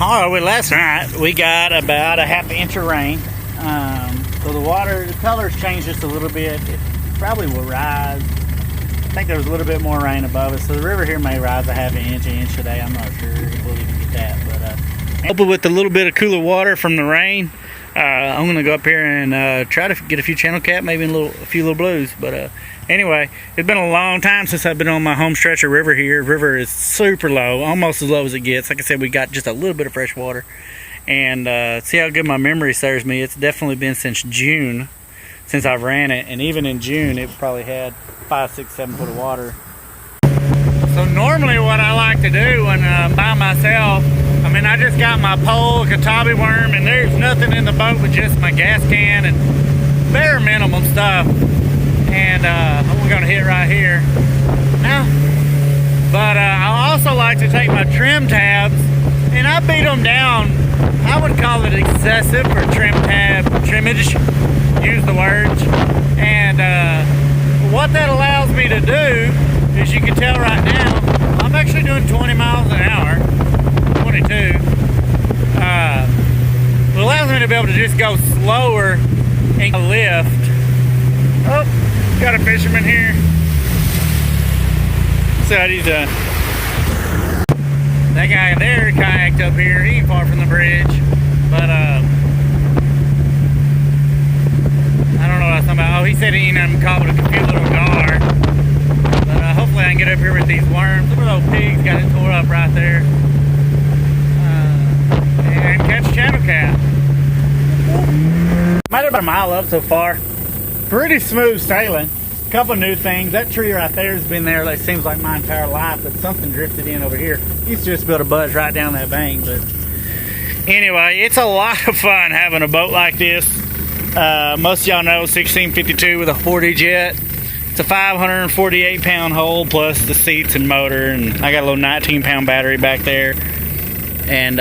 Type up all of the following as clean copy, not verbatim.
All right, last night we got about a half inch of rain. So the water, the color's changed just a little bit. It probably will rise. I think there was a little bit more rain above us, so the river here may rise a half an inch today. I'm not sure if we'll even get that. But hopefully with a little bit of cooler water from the rain, I'm gonna go up here and try to get a few channel cat, maybe a few little blues. But anyway, it's been a long time since I've been on my home stretch of river here. River is super low, almost as low as it gets. Like I said, we got just a little bit of fresh water. And see how good my memory serves me. It's definitely been since June since I've ran it, and even in June it probably had 5, 6, 7 foot of water. So normally what I like to do when I'm by myself, I mean, I just got my pole, Catawba worm, and there's nothing in the boat but just my gas can and bare minimum stuff. And we're gonna hit right here now. But I also like to take my trim tabs and I beat them down. I would call it excessive for trimmage, use the words. And what that allows me to do, as you can tell right now, I'm actually doing 20 miles an hour, 22. It allows me to be able to just go slower and lift. Oh, got a fisherman here. See what he's done. That guy there kayaked up here. He ain't far from the bridge. But I don't know what I was talking about. Oh, he said he ain't caught with a few little gar. But hopefully I can get up here with these worms. Look at those pigs got it tore up right there. And catch channel cat. Made it about a mile up so far. Pretty smooth sailing. Couple new things. That tree right there has been there, like, seems like my entire life, but something drifted in over here. Used to just be able to buzz right down that bank. But anyway, it's a lot of fun having a boat like this. Most of y'all know 1652 with a 40 jet. It's a 548 pound hull plus the seats and motor, and I got a little 19 pound battery back there. And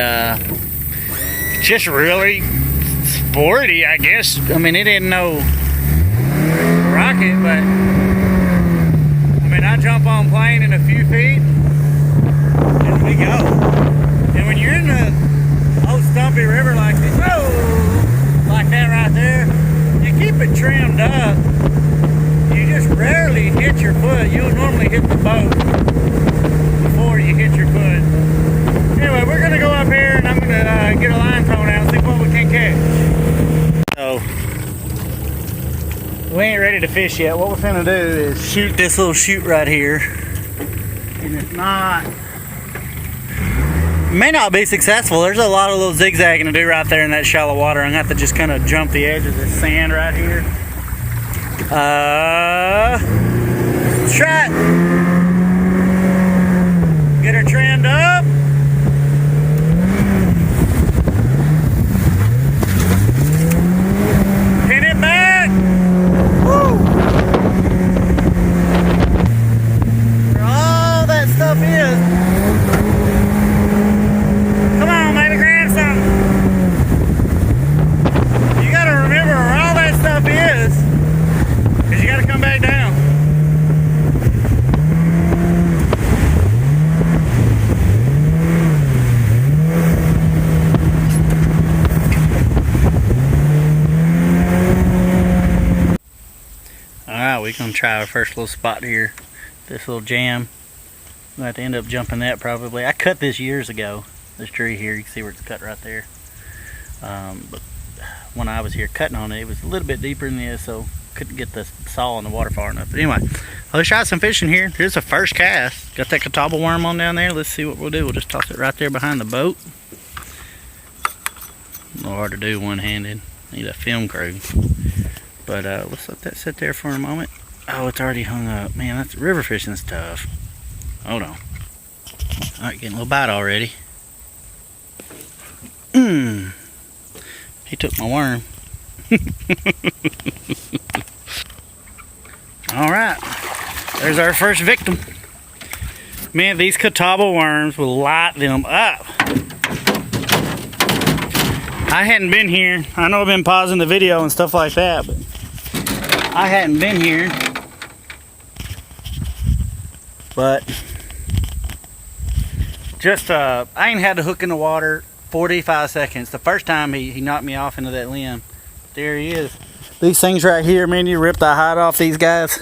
just really sporty, I guess. I mean, it ain't no rocket, but I mean, I jump on plane in a few feet and we go. And when you're in the old stumpy river like this, whoa, like that right there, you keep it trimmed up. You just rarely hit your foot. You'll normally hit the boat before you hit your foot. Anyway, we're gonna go up here and I'm gonna get a line thrown out and see what we can catch. So we ain't ready to fish yet. What we're finna do is shoot this little chute right here. And if not, may not be successful. There's a lot of little zigzagging to do right there in that shallow water. I'm gonna have to just kind of jump the edge of this sand right here. Let's try it. Get her trimmed up. Pin it back. Woo! Where all that stuff is. Come on, maybe grab something. You gotta remember where all that stuff is, because you gotta come back down. Alright, we're going to try our first little spot here. This little jam. I'm going to have to end up jumping that probably. I cut this years ago. This tree here, you can see where it's cut right there. But when I was here cutting on it, it was a little bit deeper than this, so couldn't get the saw in the water far enough. But anyway, let's try some fishing here. Here's the first cast. Got that Catawba worm on down there. Let's see what we'll do. We'll just toss it right there behind the boat. A little hard to do one-handed. Need a film crew. But let's let that sit there for a moment. Oh, it's already hung up. Man, that's river fishing's tough. Hold on. Alright, getting a little bite already. He took my worm. Alright. There's our first victim. Man, these Catawba worms will light them up. I hadn't been here. I know I've been pausing the video and stuff like that, but I hadn't been here. But just I ain't had to hook in the water 45 seconds. The first time he knocked me off into that limb. There he is. These things right here, man, you rip the hide off these guys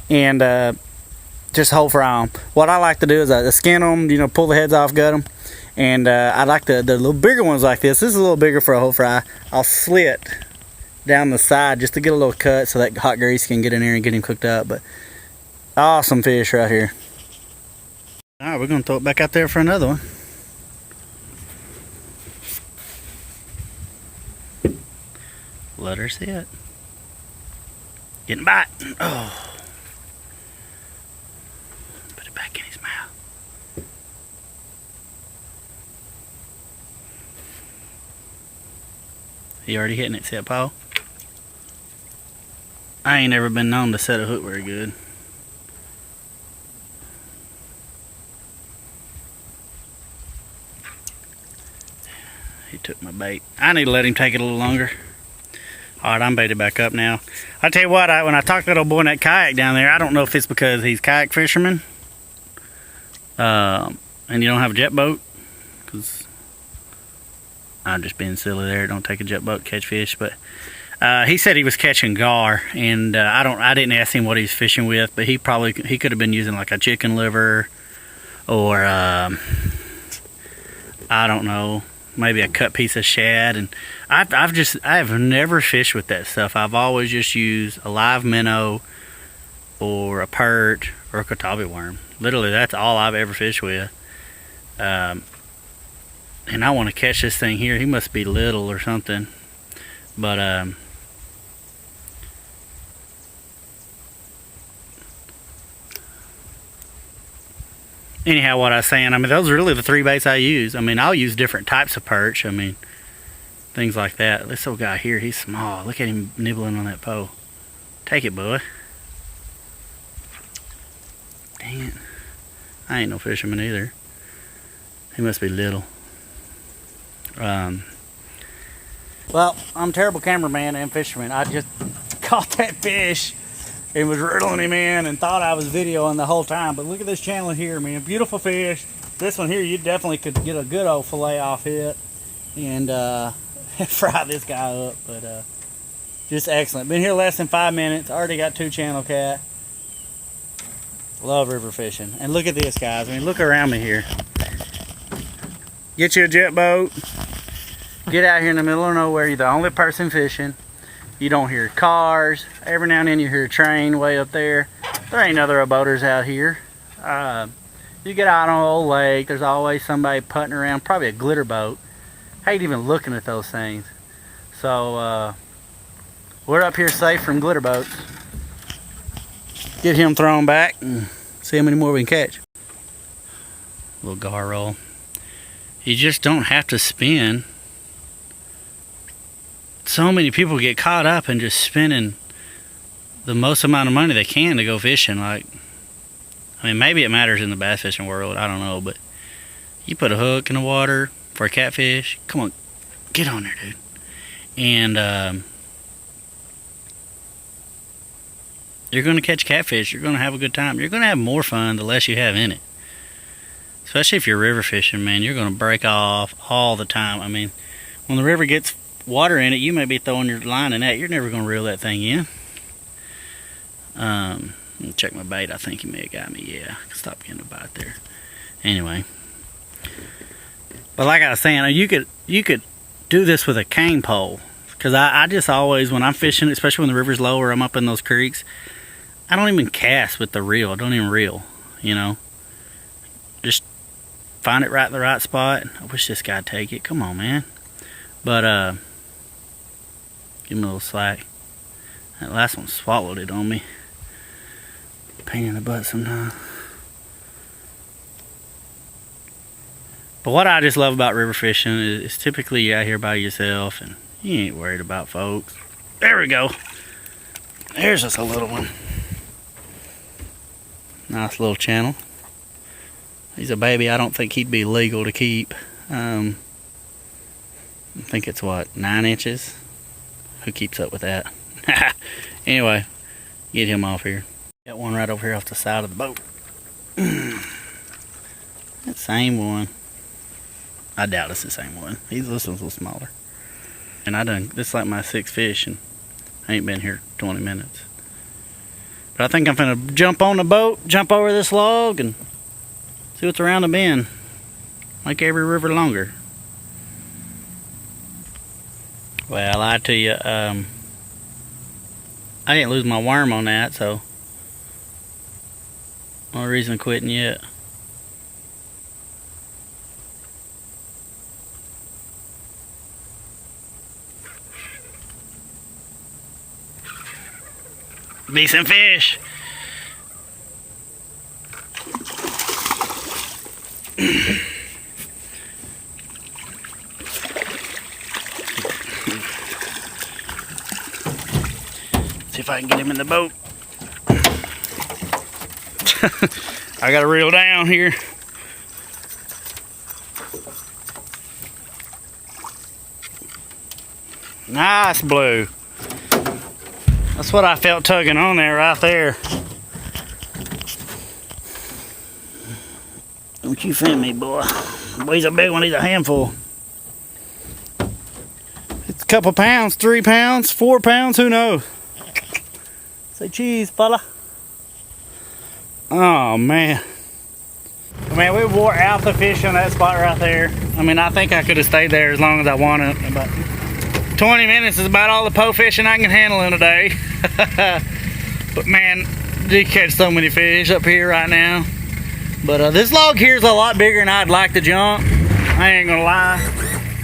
and just hold fry them. What I like to do is I skin them, you know, pull the heads off, gut them. And I like the little bigger ones like this. This is a little bigger for a whole fry. I'll slit down the side just to get a little cut so that hot grease can get in there and get him cooked up. But awesome fish right here. All right, we're gonna throw it back out there for another one. Let her sit. Getting bite. Oh. Put it back in his mouth. He already hitting it, set Paul? I ain't ever been known to set a hook very good. He took my bait. I need to let him take it a little longer. Alright, I'm baited back up now. I tell you what, when I talked to that old boy in that kayak down there, I don't know if it's because he's kayak fisherman and you don't have a jet boat, because I'm just being silly there. Don't take a jet boat to catch fish. But he said he was catching gar, and I didn't ask him what he's fishing with, but he could have been using like a chicken liver or I don't know, maybe a cut piece of shad. And I have never fished with that stuff. I've always just used a live minnow or a perch or a katabi worm. Literally, that's all I've ever fished with. And I want to catch this thing here. He must be little or something. But anyhow, what I was saying, I mean, those are really the three baits I use. I mean, I'll use different types of perch. I mean, things like that. This old guy here, he's small. Look at him nibbling on that pole. Take it, boy. Dang it. I ain't no fisherman either. He must be little. Well, I'm a terrible cameraman and fisherman. I just caught that fish and was reeling him in and thought I was videoing the whole time. But look at this channel here, man. Beautiful fish. This one here, you definitely could get a good old fillet off it and fry this guy up. But just excellent. Been here less than 5 minutes. Already got 2 channel cat. Love river fishing. And look at this, guys. I mean, look around me here. Get you a jet boat. Get out here in the middle of nowhere. You're the only person fishing. You don't hear cars. Every now and then you hear a train way up there. There ain't other boaters out here. You get out on an old lake, there's always somebody putting around, probably a glitter boat. Hate even looking at those things. So we're up here safe from glitter boats. Get him thrown back and see how many more we can catch. Little gar roll. You just don't have to spin. So many people get caught up in just spending the most amount of money they can to go fishing. Like, I mean, maybe it matters in the bass fishing world, I don't know, but you put a hook in the water for a catfish, come on, get on there, dude. And you're going to catch catfish, you're going to have a good time. You're going to have more fun the less you have in it. Especially if you're river fishing, man, you're going to break off all the time. I mean, when the river gets water in it, you may be throwing your line in that. You're never going to reel that thing in. Let me check my bait. I think he may have got me. Yeah, I can stop getting a bite there. Anyway. But like I was saying, you could do this with a cane pole. Because I just always, when I'm fishing, especially when the river's low or I'm up in those creeks, I don't even cast with the reel. I don't even reel, you know. Just find it right in the right spot. I wish this guy'd take it. Come on, man. But, give me a little slack. That last one swallowed it on me. Pain in the butt sometimes. But what I just love about river fishing is typically you're out here by yourself and you ain't worried about folks. There we go. There's just a little one. Nice little channel. He's a baby. I don't think he'd be legal to keep. I think it's what, 9 inches? Who keeps up with that? Anyway, get him off here. Got one right over here off the side of the boat. That same one. I doubt it's the same one. This one's a little smaller. And this is like my 6th fish, and I ain't been here 20 minutes. But I think I'm gonna jump on the boat, jump over this log, and see what's around the bend. Make every river longer. Well, I lied to you. I didn't lose my worm on that, so no reason quitting yet. Decent fish. See if I can get him in the boat. I gotta reel down here. Nice blue. That's what I felt tugging on there, right there. Don't you fin me, boy. Boy, he's a big one, he's a handful. It's a couple pounds, 3 pounds, 4 pounds, who knows? Say cheese, fella. Oh, man. Man, we wore out the fish on that spot right there. I mean, I think I could have stayed there as long as I wanted, but 20 minutes is about all the po fishing I can handle in a day. But man, you catch so many fish up here right now. But this log here is a lot bigger than I'd like to jump. I ain't gonna lie.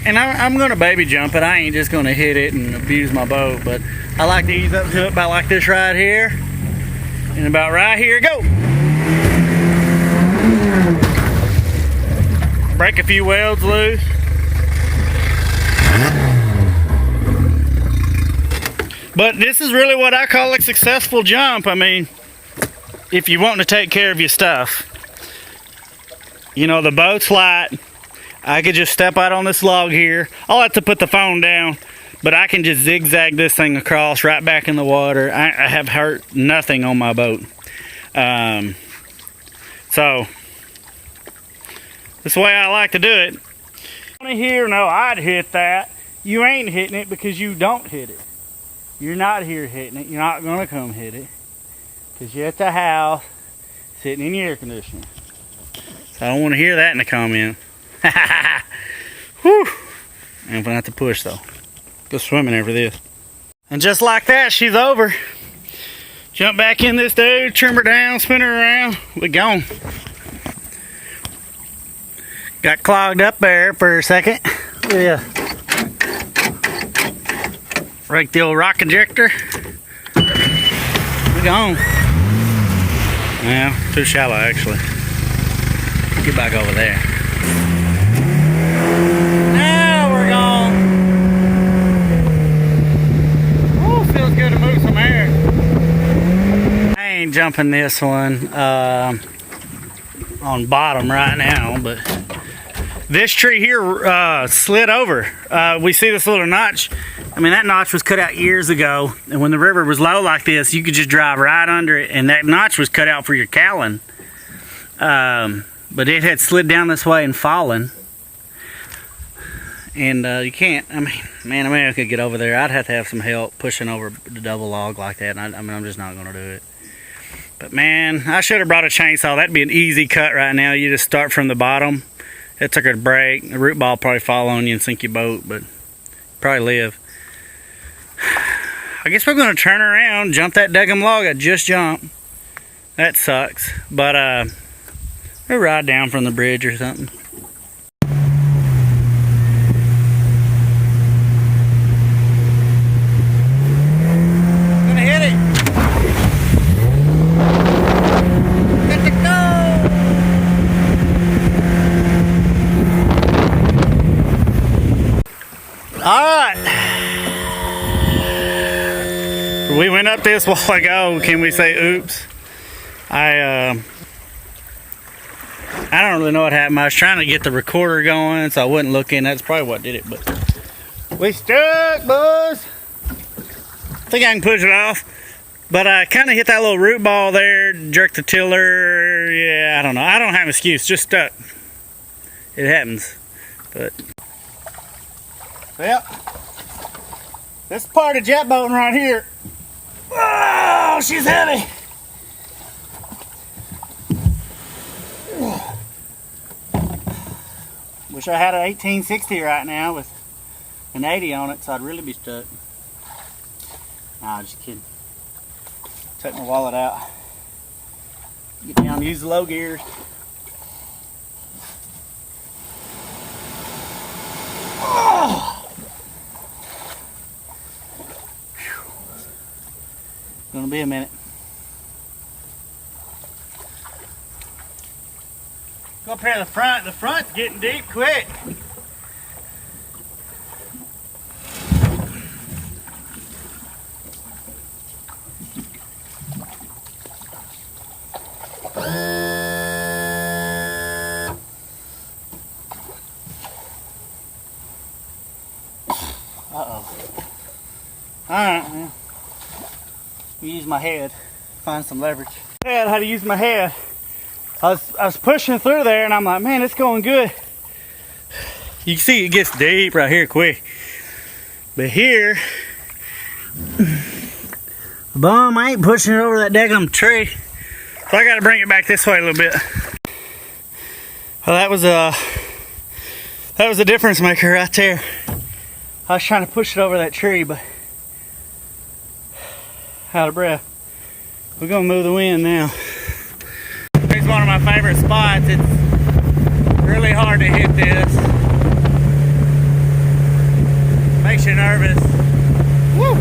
And I'm gonna baby jump it. I ain't just gonna hit it and abuse my boat. But I like to ease up to it about like this right here. And about right here, go. Break a few welds loose. But this is really what I call a successful jump. I mean, if you want to take care of your stuff. You know, the boat's light. I could just step out on this log here. I'll have to put the phone down, but I can just zigzag this thing across right back in the water. I have hurt nothing on my boat. So, that's the way I like to do it. I want to hear, no, I'd hit that. You ain't hitting it because you don't hit it. You're not here hitting it. You're not going to come hit it. Because you're at the house sitting in your air conditioner. So I don't want to hear that in the comment. Whew. I'm going to have to push though. Go swimming after this. And just like that, she's over. Jump back in this dude, trim her down, spin her around. We're gone. Got clogged up there for a second. Yeah. Break the old rock injector. We're gone. Yeah, too shallow actually. Get back over there. Now we're gone. Oh, feels good to move some air. I ain't jumping this one on bottom right now, but this tree here slid over. We see this little notch. I mean, that notch was cut out years ago, and when the river was low like this, you could just drive right under it, and that notch was cut out for your cowling. But it had slid down this way and fallen. And you can't, I mean, man, I could get over there. I'd have to have some help pushing over the double log like that, and I mean, I'm just not going to do it. But man, I should have brought a chainsaw. That'd be an easy cut right now. You just start from the bottom. It took her to break. The root ball probably fall on you and sink your boat, but probably live. I guess we're going to turn around, jump that daggum log I just jumped. That sucks. But we'll ride down from the bridge or something. Gonna hit it. Good to go. All right. We went up this while ago. Can we say oops? I don't really know what happened. I was trying to get the recorder going so I wouldn't look in. That's probably what did it, but we stuck, boys. I think I can push it off. But I kind of hit that little root ball there, jerked the tiller. Yeah, I don't know. I don't have an excuse, just stuck. It happens. But well, this part of jet boating right here. Oh, she's heavy. Wish I had an 1860 right now with an 80 on it, so I'd really be stuck. Nah, just kidding. Take my wallet out. Get down and use the low gears. Oh. Gonna be a minute. Go up here to the front. The front's getting deep quick. Uh-oh. Alright, well, use my head, find some leverage. I had how to use my head. I was pushing through there and I'm like, man, it's going good. You can see it gets deep right here quick. But here, the bum, I ain't pushing it over that daggum tree. So I gotta bring it back this way a little bit. Well, that was a difference maker right there. I was trying to push it over that tree, but out of breath. We're gonna move the wind now. Here's one of my favorite spots. It's really hard to hit this. Makes you nervous. Woo!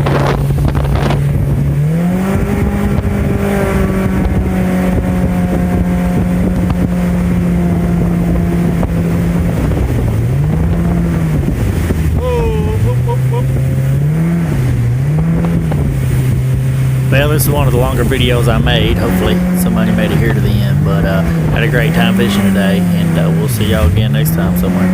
Well, this is one of the longer videos I made. Hopefully somebody made it here to the end, but had a great time fishing today, and we'll see y'all again next time somewhere.